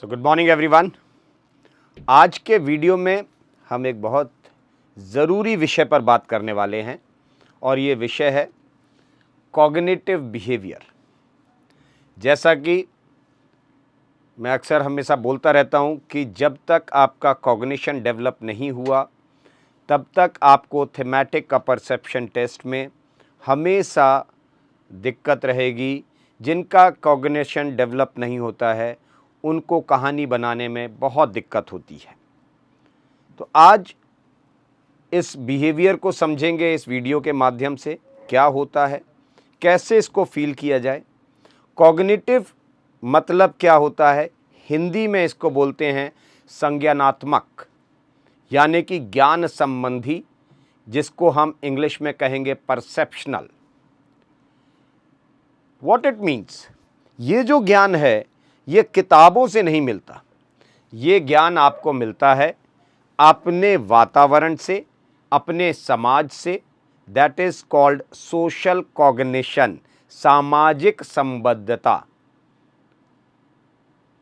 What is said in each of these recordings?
Good morning everyone. आज के video में हम एक बहुत ज़रूरी विषय पर बात करने वाले हैं और ये विषय है कॉग्निटिव बिहेवियर। जैसा कि मैं अक्सर हमेशा बोलता रहता हूँ कि जब तक आपका कॉग्निशन डेवलप नहीं हुआ तब तक आपको थीमेटिक का परसेप्शन टेस्ट में हमेशा दिक्कत रहेगी। जिनका कॉग्निशन डेवलप नहीं होता है उनको कहानी बनाने में बहुत दिक्कत होती है। तो आज इस बिहेवियर को समझेंगे इस वीडियो के माध्यम से, क्या होता है, कैसे इसको फील किया जाए। कॉग्निटिव मतलब क्या होता है, हिंदी में इसको बोलते हैं संज्ञानात्मक, यानी कि ज्ञान संबंधी, जिसको हम इंग्लिश में कहेंगे परसेप्शनल। व्हाट इट मीन्स, ये जो ज्ञान है ये किताबों से नहीं मिलता। ये ज्ञान आपको मिलता है अपने वातावरण से, अपने समाज से। That is called social cognition, सामाजिक संबद्धता।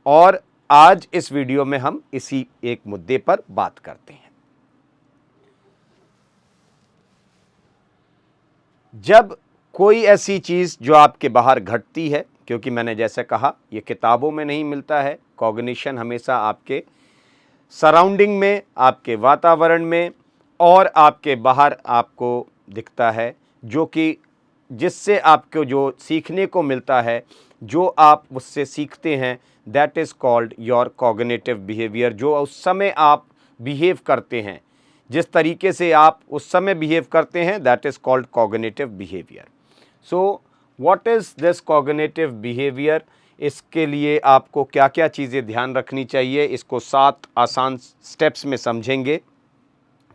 और आज इस वीडियो में हम इसी एक मुद्दे पर बात करते हैं। जब कोई ऐसी चीज जो आपके बाहर घटती है, क्योंकि मैंने जैसे कहा ये किताबों में नहीं मिलता है, कॉग्निशन हमेशा आपके सराउंडिंग में, आपके वातावरण में और आपके बाहर आपको दिखता है, जो कि जिससे आपको जो सीखने को मिलता है, जो आप उससे सीखते हैं, that is called your cognitive behaviour. जो उस समय आप बिहेव करते हैं, जिस तरीके से आप उस समय बिहेव करते हैं, that is called cognitive behaviour. So what is this cognitive behaviour? इसके लिए आपको क्या क्या चीज़ें ध्यान रखनी चाहिए, इसको 7 आसान स्टेप्स में समझेंगे।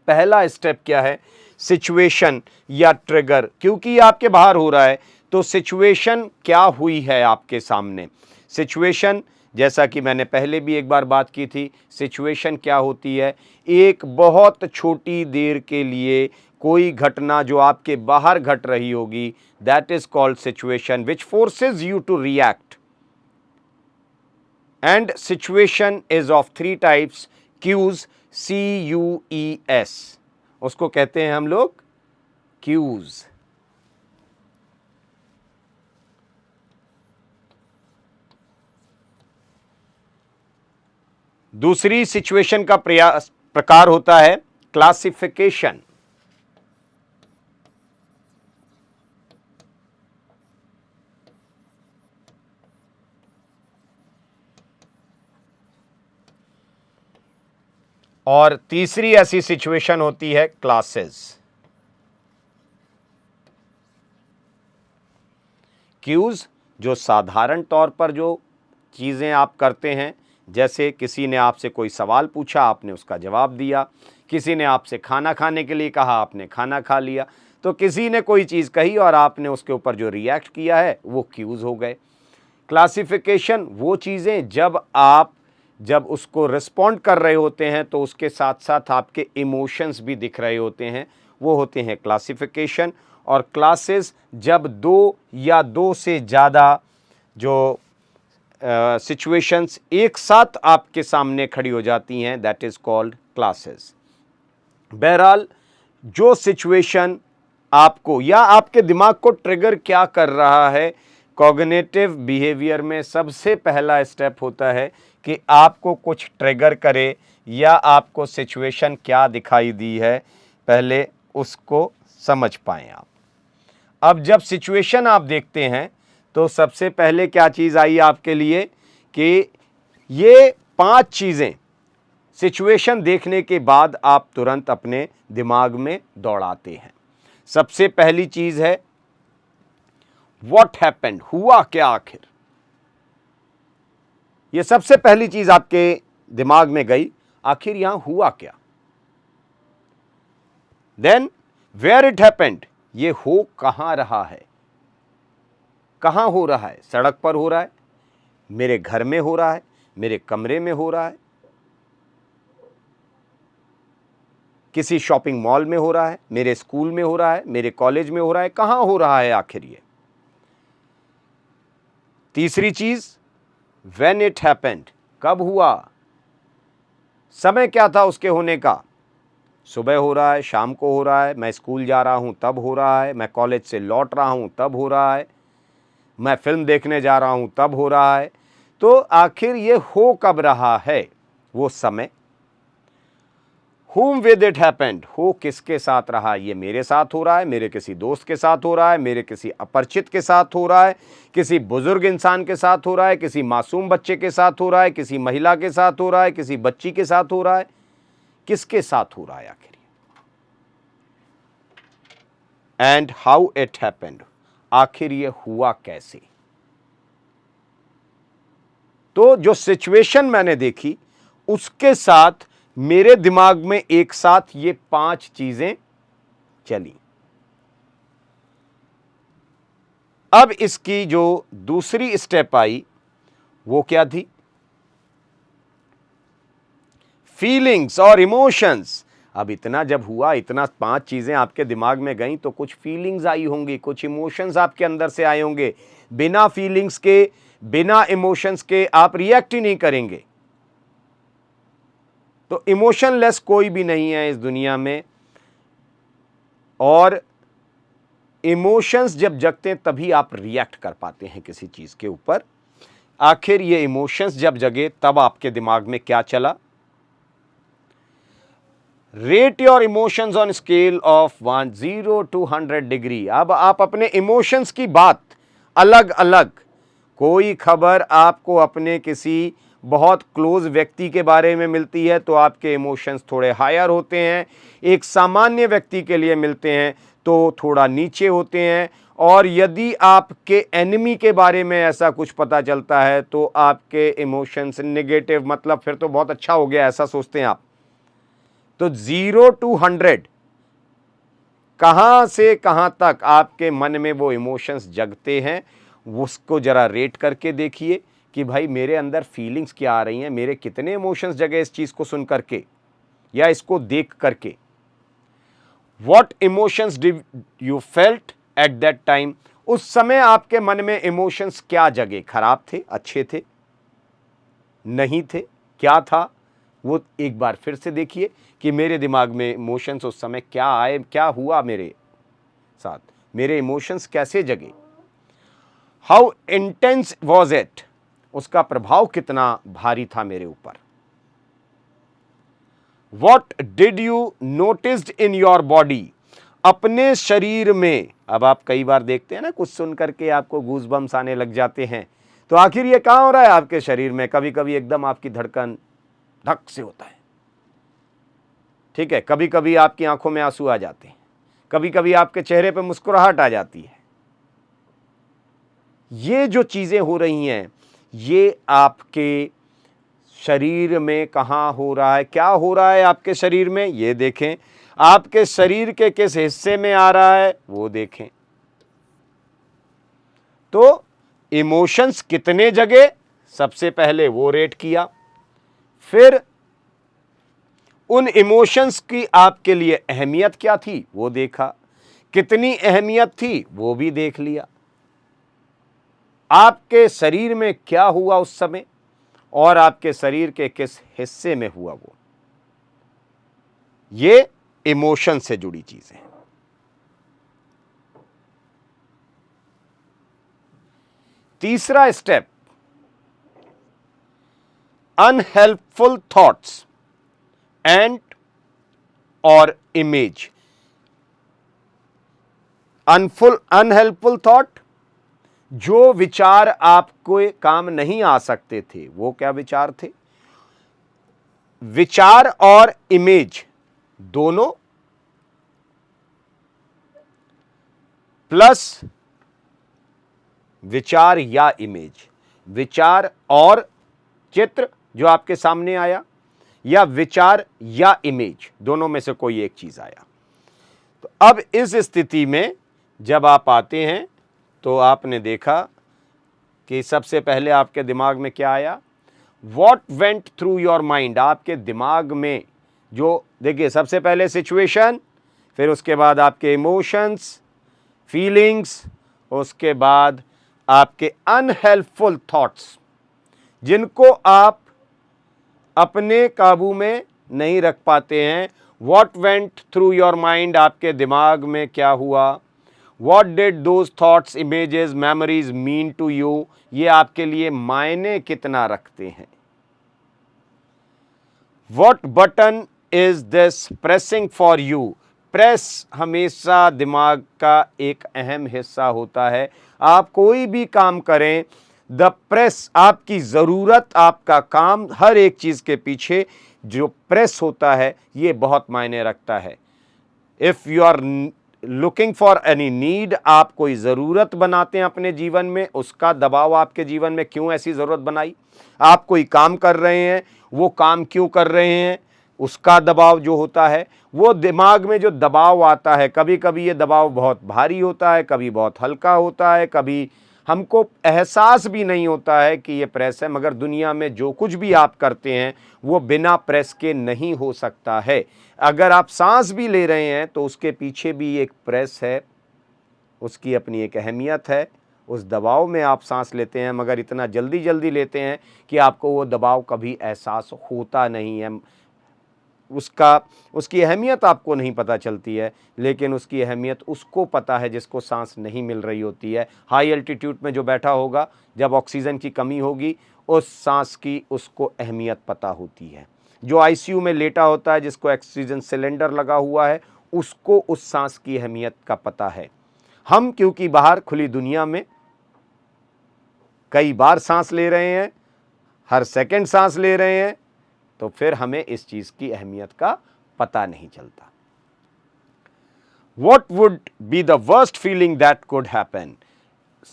पहला स्टेप क्या है? सिचुएशन या ट्रिगर। क्योंकि ये आपके बाहर हो रहा है तो सिचुएशन क्या हुई है आपके सामने। सिचुएशन, जैसा कि मैंने पहले भी एक बार बात की थी, सिचुएशन क्या होती है? एक बहुत छोटी देर के लिए कोई घटना जो आपके बाहर घट रही होगी, that is called situation which forces you to react. And situation is of 3 types, cues, CUES, उसको कहते हैं हम लोग क्यूज। दूसरी सिचुएशन का प्रकार होता है क्लासिफिकेशन। और तीसरी ऐसी सिचुएशन होती है क्लासेस। क्यूज जो साधारण तौर पर जो चीज़ें आप करते हैं, जैसे किसी ने आपसे कोई सवाल पूछा, आपने उसका जवाब दिया, किसी ने आपसे खाना खाने के लिए कहा, आपने खाना खा लिया, तो किसी ने कोई चीज़ कही और आपने उसके ऊपर जो रिएक्ट किया है वो क्यूज हो गए। क्लासिफिकेशन वो चीज़ें जब उसको रिस्पॉन्ड कर रहे होते हैं तो उसके साथ साथ आपके इमोशंस भी दिख रहे होते हैं, वो होते हैं क्लासिफिकेशन। और क्लासेस जब 2 या 2 से ज़्यादा जो सिचुएशंस एक साथ आपके सामने खड़ी हो जाती हैं, दैट इज़ कॉल्ड क्लासेस। बहरहाल जो सिचुएशन आपको या आपके दिमाग को ट्रिगर क्या कर रहा है, कॉग्निटिव बिहेवियर में सबसे पहला स्टेप होता है कि आपको कुछ ट्रिगर करे या आपको सिचुएशन क्या दिखाई दी है, पहले उसको समझ पाएं आप। अब जब सिचुएशन आप देखते हैं तो सबसे पहले क्या चीज़ आई आपके लिए कि ये 5 चीज़ें सिचुएशन देखने के बाद आप तुरंत अपने दिमाग में दौड़ाते हैं। सबसे पहली चीज़ है व्हाट हैपेंड, हुआ क्या आखिर। ये सबसे पहली चीज़ आपके दिमाग में गई, आखिर यहां हुआ क्या। देन वेयर इट हैपेंड, ये हो कहां रहा है, कहां हो रहा है। सड़क पर हो रहा है, मेरे घर में हो रहा है, मेरे कमरे में हो रहा है, किसी शॉपिंग मॉल में हो रहा है, मेरे स्कूल में हो रहा है, मेरे कॉलेज में हो रहा है, कहां हो रहा है आखिर ये। तीसरी चीज, व्हेन इट हैपेंड, कब हुआ, समय क्या था उसके होने का, सुबह हो रहा है, शाम को हो रहा है, मैं स्कूल जा रहा हूं तब हो रहा है, मैं कॉलेज से लौट रहा हूं तब हो रहा है, मैं फिल्म देखने जा रहा हूं तब हो रहा है। तो आखिर ये हो कब रहा है वो समय, whom with it happened, हो किसके साथ रहा, ये मेरे साथ हो रहा है, मेरे किसी दोस्त के साथ हो रहा है, मेरे किसी अपरिचित के साथ हो रहा है, किसी बुजुर्ग इंसान के साथ हो रहा है, किसी मासूम बच्चे के साथ हो रहा है, किसी महिला के साथ हो रहा है, किसी बच्ची के साथ हो रहा है, किसके साथ हो रहा है आखिर, एंड हाउ इट हैपेंड, आखिर ये हुआ कैसे। तो जो सिचुएशन मैंने देखी उसके साथ मेरे दिमाग में एक साथ ये 5 चीजें चली। अब इसकी जो दूसरी स्टेप आई वो क्या थी, फीलिंग्स और इमोशंस। अब इतना जब हुआ, इतना 5 चीजें आपके दिमाग में गई तो कुछ फीलिंग्स आई होंगी, कुछ इमोशंस आपके अंदर से आए होंगे। बिना फीलिंग्स के, बिना इमोशंस के आप रिएक्ट ही नहीं करेंगे। तो इमोशनलेस कोई भी नहीं है इस दुनिया में, और इमोशंस जब जगते हैं तभी आप रिएक्ट कर पाते हैं किसी चीज के ऊपर। आखिर ये इमोशंस जब जगे तब आपके दिमाग में क्या चला, rate your emotions on scale of 0 to 100 degree. अब आप अपने इमोशंस की बात अलग अलग, कोई खबर आपको अपने किसी बहुत क्लोज व्यक्ति के बारे में मिलती है तो आपके इमोशंस थोड़े हायर होते हैं, एक सामान्य व्यक्ति के लिए मिलते हैं तो थोड़ा नीचे होते हैं, और यदि आपके एनिमी के बारे में ऐसा कुछ पता चलता है तो आपके इमोशंस नेगेटिव, मतलब फिर तो बहुत अच्छा हो गया, ऐसा सोचते हैं आप। तो 0 to 100 कहां से कहां तक आपके मन में वो इमोशंस जगते हैं, उसको जरा रेट करके देखिए कि भाई मेरे अंदर फीलिंग्स क्या आ रही हैं, मेरे कितने इमोशंस जगे इस चीज को सुन करके या इसको देख करके। What emotions did you felt at that time? उस समय आपके मन में इमोशंस क्या जगे, खराब थे, अच्छे थे, नहीं थे, क्या था, वो एक बार फिर से देखिए कि मेरे दिमाग में इमोशंस उस समय क्या आए, क्या हुआ मेरे साथ, मेरे इमोशंस कैसे जगे, हाउ इंटेंस वॉज इट, उसका प्रभाव कितना भारी था मेरे ऊपर। What did you noticed in your body, अपने शरीर में। अब आप कई बार देखते हैं ना, कुछ सुन करके आपको गूज़बम्स आने लग जाते हैं, तो आखिर ये कहां हो रहा है आपके शरीर में। कभी कभी एकदम आपकी धड़कन धक से होता है, ठीक है, कभी कभी आपकी आंखों में आंसू आ जाते हैं, कभी कभी आपके चेहरे पे मुस्कुराहट आ जाती है। ये जो चीजें हो रही हैं ये आपके शरीर में कहां हो रहा है, क्या हो रहा है आपके शरीर में, ये देखें। आपके शरीर के किस हिस्से में आ रहा है वो देखें। तो इमोशंस कितने जगह, सबसे पहले वो रेट किया, फिर उन इमोशंस की आपके लिए अहमियत क्या थी वो देखा, कितनी अहमियत थी वो भी देख लिया, आपके शरीर में क्या हुआ उस समय और आपके शरीर के किस हिस्से में हुआ वो। ये इमोशन से जुड़ी चीजें। तीसरा स्टेप, अनहेल्पफुल थॉट्स एंड और इमेज। अनहेल्पफुल थॉट, जो विचार आपको काम नहीं आ सकते थे, वो क्या विचार थे। विचार और इमेज दोनों, प्लस विचार या इमेज, विचार और चित्र जो आपके सामने आया, या विचार या इमेज, दोनों में से कोई एक चीज आया। तो अब इस स्थिति में जब आप आते हैं तो आपने देखा कि सबसे पहले आपके दिमाग में क्या आया, what went through your mind. आपके दिमाग में जो, देखिए, सबसे पहले सिचुएशन, फिर उसके बाद आपके इमोशंस, फीलिंग्स, उसके बाद आपके अनहेल्पफुल थॉट्स, जिनको आप अपने काबू में नहीं रख पाते हैं। What went through your mind, आपके दिमाग में क्या हुआ। What did those thoughts, images, memories mean to you, ये आपके लिए मायने कितना रखते हैं। What button is this pressing for you, press हमेशा दिमाग का एक अहम हिस्सा होता है। आप कोई भी काम करें, द प्रेस, आपकी ज़रूरत, आपका काम, हर एक चीज़ के पीछे जो प्रेस होता है ये बहुत मायने रखता है। If you are looking for any need, आप कोई ज़रूरत बनाते हैं अपने जीवन में, उसका दबाव आपके जीवन में क्यों ऐसी ज़रूरत बनाई। आप कोई काम कर रहे हैं, वो काम क्यों कर रहे हैं, उसका दबाव जो होता है, वो दिमाग में जो दबाव आता है, कभी कभी ये दबाव बहुत भारी होता है, कभी बहुत हल्का होता है, कभी हमको एहसास भी नहीं होता है कि ये प्रेस है। मगर दुनिया में जो कुछ भी आप करते हैं वो बिना प्रेस के नहीं हो सकता है। अगर आप सांस भी ले रहे हैं तो उसके पीछे भी एक प्रेस है, उसकी अपनी एक अहमियत है। उस दबाव में आप सांस लेते हैं, मगर इतना जल्दी जल्दी लेते हैं कि आपको वो दबाव कभी एहसास होता नहीं है। उसकी अहमियत आपको नहीं पता चलती है, लेकिन उसकी अहमियत उसको पता है जिसको सांस नहीं मिल रही होती है। हाई एल्टीट्यूड में जो बैठा होगा, जब ऑक्सीजन की कमी होगी, उस सांस की उसको अहमियत पता होती है। जो आईसीयू में लेटा होता है, जिसको ऑक्सीजन सिलेंडर लगा हुआ है, उसको उस सांस की अहमियत का पता है। हम क्योंकि बाहर खुली दुनिया में कई बार सांस ले रहे हैं, हर सेकंड सांस ले रहे हैं, तो फिर हमें इस चीज की अहमियत का पता नहीं चलता। What would be the worst feeling that could happen?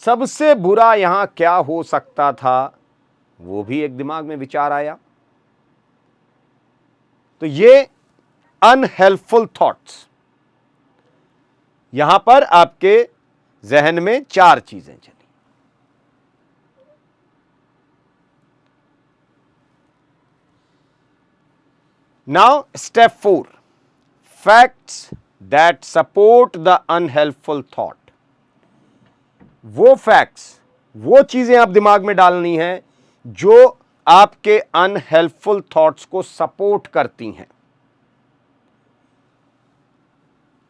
सबसे बुरा यहां क्या हो सकता था, वो भी एक दिमाग में विचार आया। तो ये अनहेल्पफुल थॉट्स, यहां पर आपके जहन में 4 चीजें चली। Now step 4, facts that support the unhelpful thought. वो फैक्ट्स, वो चीजें आप दिमाग में डालनी है जो आपके अनहेल्पफुल थॉट्स को सपोर्ट करती हैं।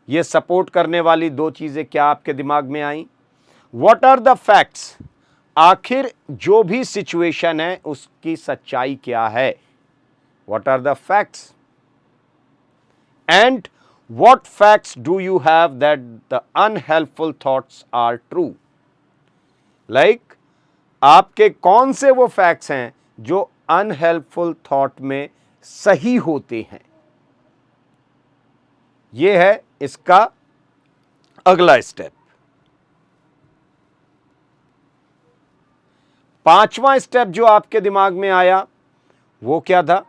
ये सपोर्ट करने वाली 2 चीजें क्या आपके दिमाग में आई। व्हाट आर द फैक्ट्स, आखिर जो भी सिचुएशन है उसकी सच्चाई क्या है। What are the facts? And what facts do you have that the unhelpful thoughts are true? Like, आपके कौन से वो फैक्ट्स हैं जो अनहेल्पफुल थॉट में सही होते हैं। ये है इसका अगला स्टेप। 5वां स्टेप जो आपके दिमाग में आया वो क्या था।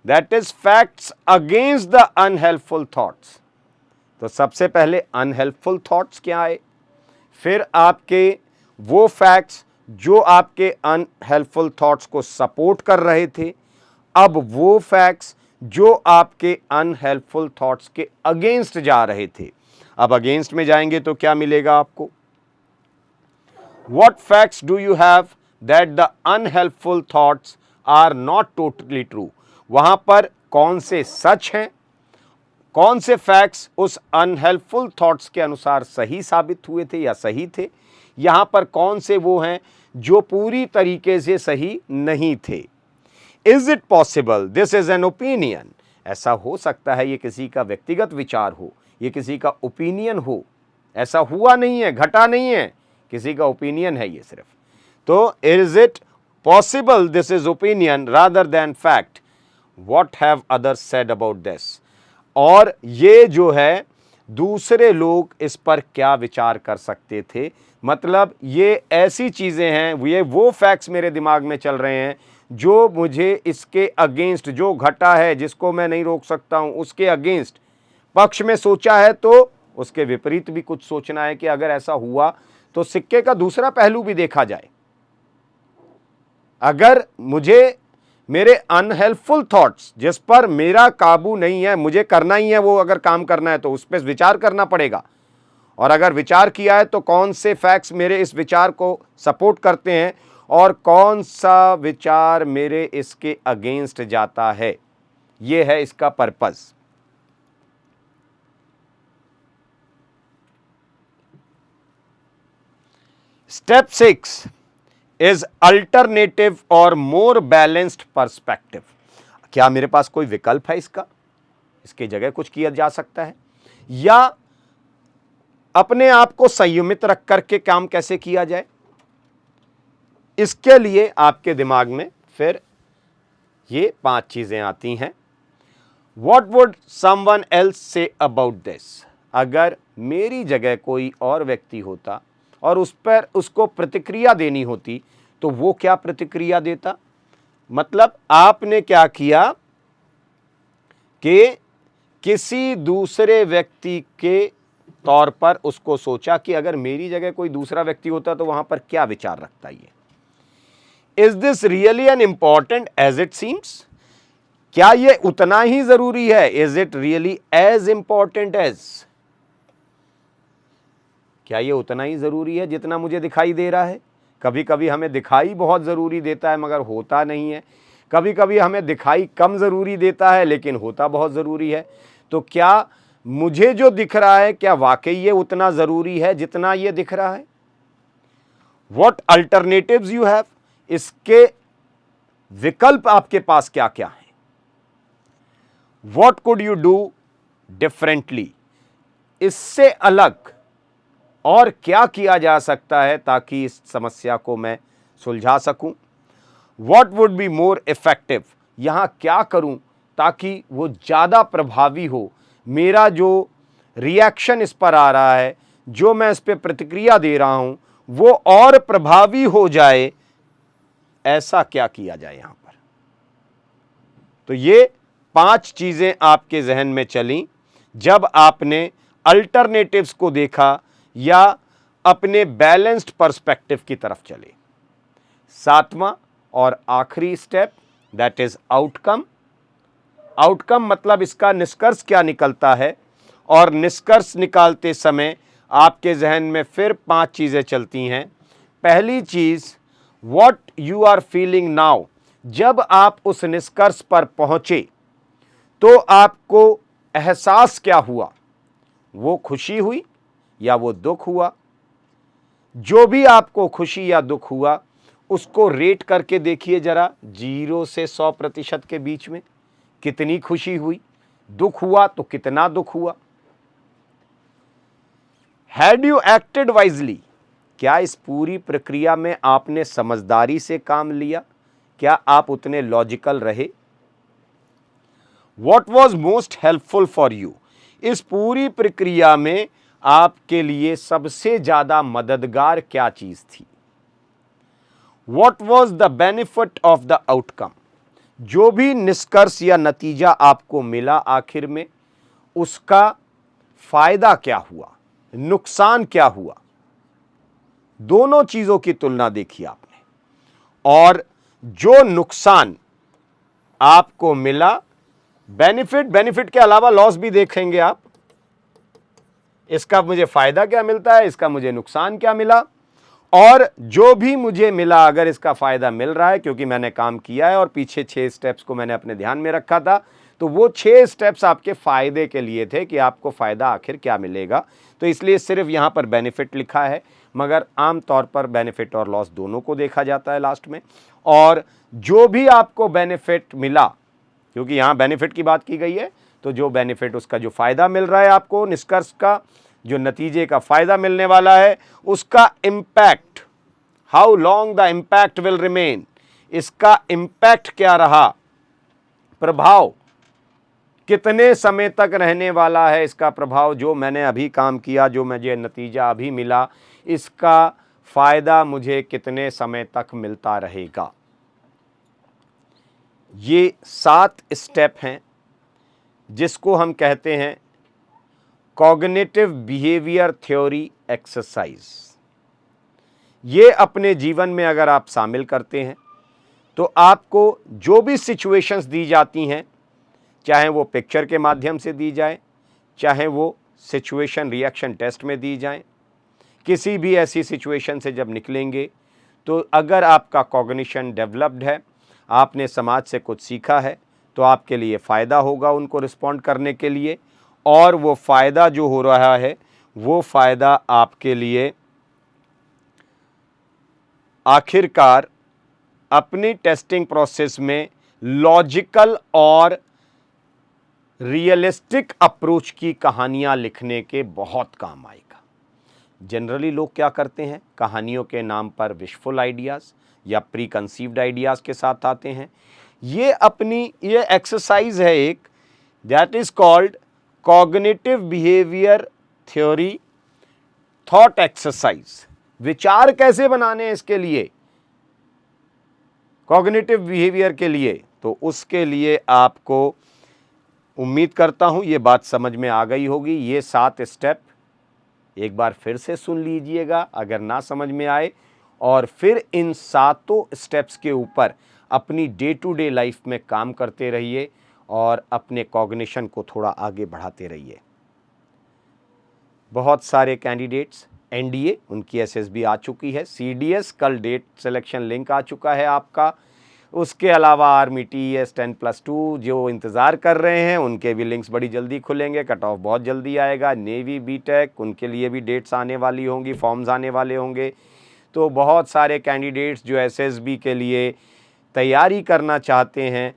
That is facts against the unhelpful thoughts. तो सबसे पहले अनहेल्पफुल थॉट्स क्या आए, फिर आपके वो फैक्ट्स जो आपके अनहेल्पफुल थॉट्स को सपोर्ट कर रहे थे, अब वो फैक्ट्स जो आपके अनहेल्पफुल थॉट्स के अगेंस्ट जा रहे थे। अब अगेंस्ट में जाएंगे तो क्या मिलेगा आपको। What facts do you have that the unhelpful thoughts are not totally true? वहां पर कौन से सच हैं, कौन से फैक्ट्स उस अनहेल्पफुल थॉट्स के अनुसार सही साबित हुए थे या सही थे, यहां पर कौन से वो हैं जो पूरी तरीके से सही नहीं थे। Is it possible this is an opinion, ऐसा हो सकता है ये किसी का व्यक्तिगत विचार हो, ये किसी का ओपिनियन हो, ऐसा हुआ नहीं है, घटा नहीं है, किसी का ओपिनियन है ये सिर्फ। तो is it possible this is opinion rather than fact, what have others said about this. और ये जो है दूसरे लोग इस पर क्या विचार कर सकते थे, मतलब ये ऐसी चीजें हैं, ये वो फैक्ट्स मेरे दिमाग में चल रहे हैं जो मुझे इसके अगेंस्ट, जो घटा है जिसको मैं नहीं रोक सकता हूं, उसके अगेंस्ट पक्ष में सोचा है, तो उसके विपरीत भी कुछ सोचना है कि अगर ऐसा हुआ तो सिक्के का दूसरा पहलू भी देखा जाए। अगर मुझे मेरे अनहेल्पफुल थॉट्स जिस पर मेरा काबू नहीं है, मुझे करना ही है, वो अगर काम करना है तो उस पर विचार करना पड़ेगा। और अगर विचार किया है तो कौन से फैक्ट्स मेरे इस विचार को सपोर्ट करते हैं और कौन सा विचार मेरे इसके अगेंस्ट जाता है। ये है इसका पर्पस। स्टेप 6 इज अल्टरनेटिव और मोर बैलेंस्ड पर्सपेक्टिव। क्या मेरे पास कोई विकल्प है इसके जगह कुछ किया जा सकता है, या अपने आप को संयमित रख करके काम कैसे किया जाए? इसके लिए आपके दिमाग में फिर ये 5 चीजें आती हैं। What would someone else say about this? अगर मेरी जगह कोई और व्यक्ति होता और उस पर उसको प्रतिक्रिया देनी होती तो वो क्या प्रतिक्रिया देता? मतलब आपने क्या किया कि किसी दूसरे व्यक्ति के तौर पर उसको सोचा कि अगर मेरी जगह कोई दूसरा व्यक्ति होता तो वहां पर क्या विचार रखता ये। Is this really an important as it seems? क्या ये उतना ही जरूरी है? Is it really as important as? क्या ये उतना ही जरूरी है जितना मुझे दिखाई दे रहा है? कभी कभी हमें दिखाई बहुत जरूरी देता है मगर होता नहीं है। कभी कभी हमें दिखाई कम जरूरी देता है लेकिन होता बहुत जरूरी है। तो क्या मुझे जो दिख रहा है क्या वाकई ये उतना जरूरी है जितना ये दिख रहा है? What alternatives you have? इसके विकल्प आपके पास क्या क्या हैं? What could you do differently? इससे अलग और क्या किया जा सकता है ताकि इस समस्या को मैं सुलझा सकूं? What would be more effective? यहां क्या करूं ताकि वो ज्यादा प्रभावी हो? मेरा जो रिएक्शन इस पर आ रहा है, जो मैं इस पर प्रतिक्रिया दे रहा हूं, वो और प्रभावी हो जाए, ऐसा क्या किया जाए यहां पर? तो ये 5 चीजें आपके जहन में चली जब आपने अल्टरनेटिव्स को देखा या अपने बैलेंस्ड पर्सपेक्टिव की तरफ चले। 7वां और आखिरी step, that is outcome. Outcome मतलब इसका निष्कर्ष क्या निकलता है, और निष्कर्ष निकालते समय आपके जहन में फिर 5 चीजें चलती हैं। पहली चीज, What you are feeling now। जब आप उस निष्कर्ष पर पहुंचे तो आपको एहसास क्या हुआ? वो खुशी हुई या वो दुख हुआ? जो भी आपको खुशी या दुख हुआ उसको रेट करके देखिए जरा, 0 से 100% के बीच में कितनी खुशी हुई, दुख हुआ तो कितना दुख हुआ? Had you acted wisely? क्या इस पूरी प्रक्रिया में आपने समझदारी से काम लिया? क्या आप उतने लॉजिकल रहे? What was most helpful for you? इस पूरी प्रक्रिया में आपके लिए सबसे ज्यादा मददगार क्या चीज थी? What was the benefit of the outcome? जो भी निष्कर्ष या नतीजा आपको मिला आखिर में, उसका फायदा क्या हुआ, नुकसान क्या हुआ? दोनों चीजों की तुलना देखी आपने, और जो नुकसान आपको मिला, बेनिफिट के अलावा लॉस भी देखेंगे आप। इसका मुझे फायदा क्या मिलता है, इसका मुझे नुकसान क्या मिला, और जो भी मुझे मिला अगर इसका फायदा मिल रहा है क्योंकि मैंने काम किया है और पीछे 6 स्टेप्स को मैंने अपने ध्यान में रखा था, तो वो 6 स्टेप्स आपके फायदे के लिए थे कि आपको फायदा आखिर क्या मिलेगा। तो इसलिए सिर्फ यहां पर बेनिफिट लिखा है, मगर आमतौर पर बेनिफिट और लॉस दोनों को देखा जाता है लास्ट में। और जो भी आपको बेनिफिट मिला, क्योंकि यहां बेनिफिट की बात की गई है, तो जो बेनिफिट, उसका जो फायदा मिल रहा है आपको, निष्कर्ष का जो नतीजे का फायदा मिलने वाला है, उसका impact, how long the impact will remain, इसका इंपैक्ट क्या रहा, प्रभाव कितने समय तक रहने वाला है, इसका प्रभाव, जो मैंने अभी काम किया, जो मुझे नतीजा अभी मिला, इसका फायदा मुझे कितने समय तक मिलता रहेगा। ये 7 स्टेप हैं जिसको हम कहते हैं कॉग्निटिव बिहेवियर थ्योरी एक्सरसाइज। ये अपने जीवन में अगर आप शामिल करते हैं तो आपको जो भी सिचुएशंस दी जाती हैं, चाहे वो पिक्चर के माध्यम से दी जाए, चाहे वो सिचुएशन रिएक्शन टेस्ट में दी जाएं। किसी भी ऐसी सिचुएशन से जब निकलेंगे तो अगर आपका कॉग्निशन डेवलप्ड है, आपने समाज से कुछ सीखा है, तो आपके लिए फ़ायदा होगा उनको रिस्पॉन्ड करने के लिए। और वो फ़ायदा जो हो रहा है वो फ़ायदा आपके लिए आखिरकार अपनी टेस्टिंग प्रोसेस में लॉजिकल और रियलिस्टिक अप्रोच की कहानियाँ लिखने के बहुत काम आएगा। जनरली लोग क्या करते हैं, कहानियों के नाम पर विशफुल आइडियाज़ या प्री कंसीव्ड आइडियाज़ के साथ आते हैं। ये एक्सरसाइज है एक, that is called cognitive behaviour theory thought exercise. विचार कैसे बनाने हैं इसके लिए, कॉग्निटिव बिहेवियर के लिए, तो उसके लिए आपको उम्मीद करता हूं ये बात समझ में आ गई होगी। ये 7 स्टेप एक बार फिर से सुन लीजिएगा अगर ना समझ में आए, और फिर इन 7 स्टेप्स के ऊपर अपनी डे टू डे लाइफ में काम करते रहिए और अपने कॉग्निशन को थोड़ा आगे बढ़ाते रहिए। बहुत सारे कैंडिडेट्स एनडीए उनकी एसएसबी आ चुकी है, सीडीएस कल डेट सिलेक्शन लिंक आ चुका है आपका। उसके अलावा आर्मी टीएस 10+2 जो इंतज़ार कर रहे हैं उनके भी लिंक्स बड़ी जल्दी खुलेंगे, कट ऑफ बहुत जल्दी आएगा। नेवी बीटेक उनके लिए भी डेट्स आने वाली होंगी, फॉर्म्स आने वाले होंगे। तो बहुत सारे कैंडिडेट्स जो एसएसबी के लिए तैयारी करना चाहते हैं,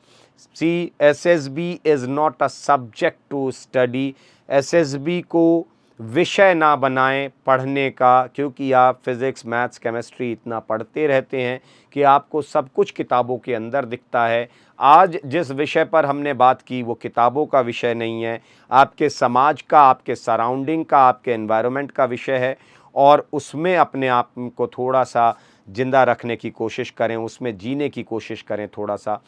SSB is not a subject to study. SSB को विषय ना बनाएं पढ़ने का, क्योंकि आप फिज़िक्स मैथ्स केमिस्ट्री इतना पढ़ते रहते हैं कि आपको सब कुछ किताबों के अंदर दिखता है। आज जिस विषय पर हमने बात की वो किताबों का विषय नहीं है, आपके समाज का, आपके सराउंडिंग का, आपके एनवायरनमेंट का विषय है। और उसमें अपने आप को थोड़ा सा ज़िंदा रखने की कोशिश करें, उसमें जीने की कोशिश करें थोड़ा सा।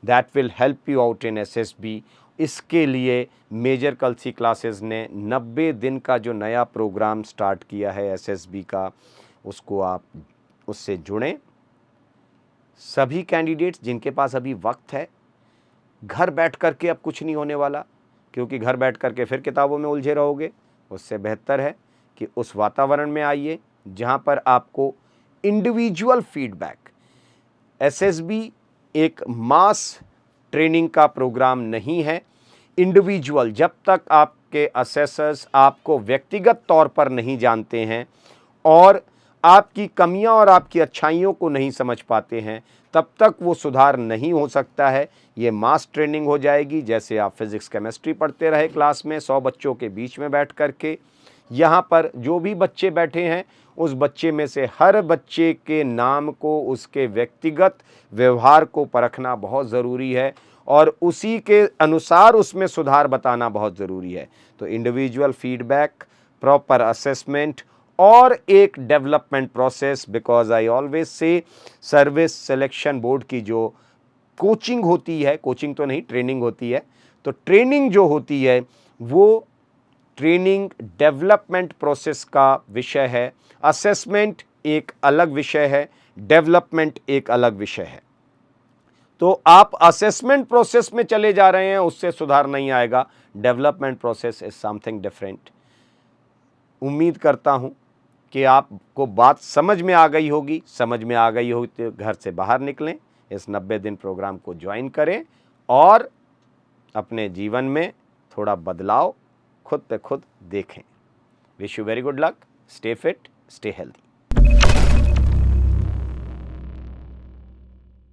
That will help you out in SSB. इसके लिए मेजर कलसी क्लासेस ने 90 दिन का जो नया प्रोग्राम स्टार्ट किया है एसएसबी का, उसको आप उससे जुड़ें। सभी कैंडिडेट्स जिनके पास अभी वक्त है, घर बैठ कर के अब कुछ नहीं होने वाला, क्योंकि घर बैठ कर के फिर किताबों में उलझे रहोगे। उससे बेहतर है कि उस वातावरण में आइए जहां पर आपको इंडिविजुअल फीडबैक। एसएसबी एक मास ट्रेनिंग का प्रोग्राम नहीं है, इंडिविजुअल। जब तक आपके असेसर्स आपको व्यक्तिगत तौर पर नहीं जानते हैं और आपकी कमियां और आपकी अच्छाइयों को नहीं समझ पाते हैं, तब तक वो सुधार नहीं हो सकता है। ये मास ट्रेनिंग हो जाएगी, जैसे आप फिज़िक्स केमिस्ट्री पढ़ते रहे क्लास में 100 बच्चों के बीच में बैठ कर के। यहाँ पर जो भी बच्चे बैठे हैं, उस बच्चे में से हर बच्चे के नाम को, उसके व्यक्तिगत व्यवहार को परखना बहुत ज़रूरी है और उसी के अनुसार उसमें सुधार बताना बहुत ज़रूरी है। तो इंडिविजुअल फीडबैक, प्रॉपर असेसमेंट और एक development process, because I always say service selection board की जो कोचिंग होती है, कोचिंग तो नहीं ट्रेनिंग होती है, तो ट्रेनिंग जो होती है वो ट्रेनिंग डेवलपमेंट प्रोसेस का विषय है। असेसमेंट एक अलग विषय है, डेवलपमेंट एक अलग विषय है। तो आप असेसमेंट प्रोसेस में चले जा रहे हैं, उससे सुधार नहीं आएगा। Development process is something different. उम्मीद करता हूं कि आपको बात समझ में आ गई होगी। समझ में आ गई होगी तो घर से बाहर निकलें, इस 90 दिन प्रोग्राम को ज्वाइन करें और अपने जीवन में थोड़ा बदलाव खुद पे खुद देखें। Wish you very good luck, stay fit, stay healthy.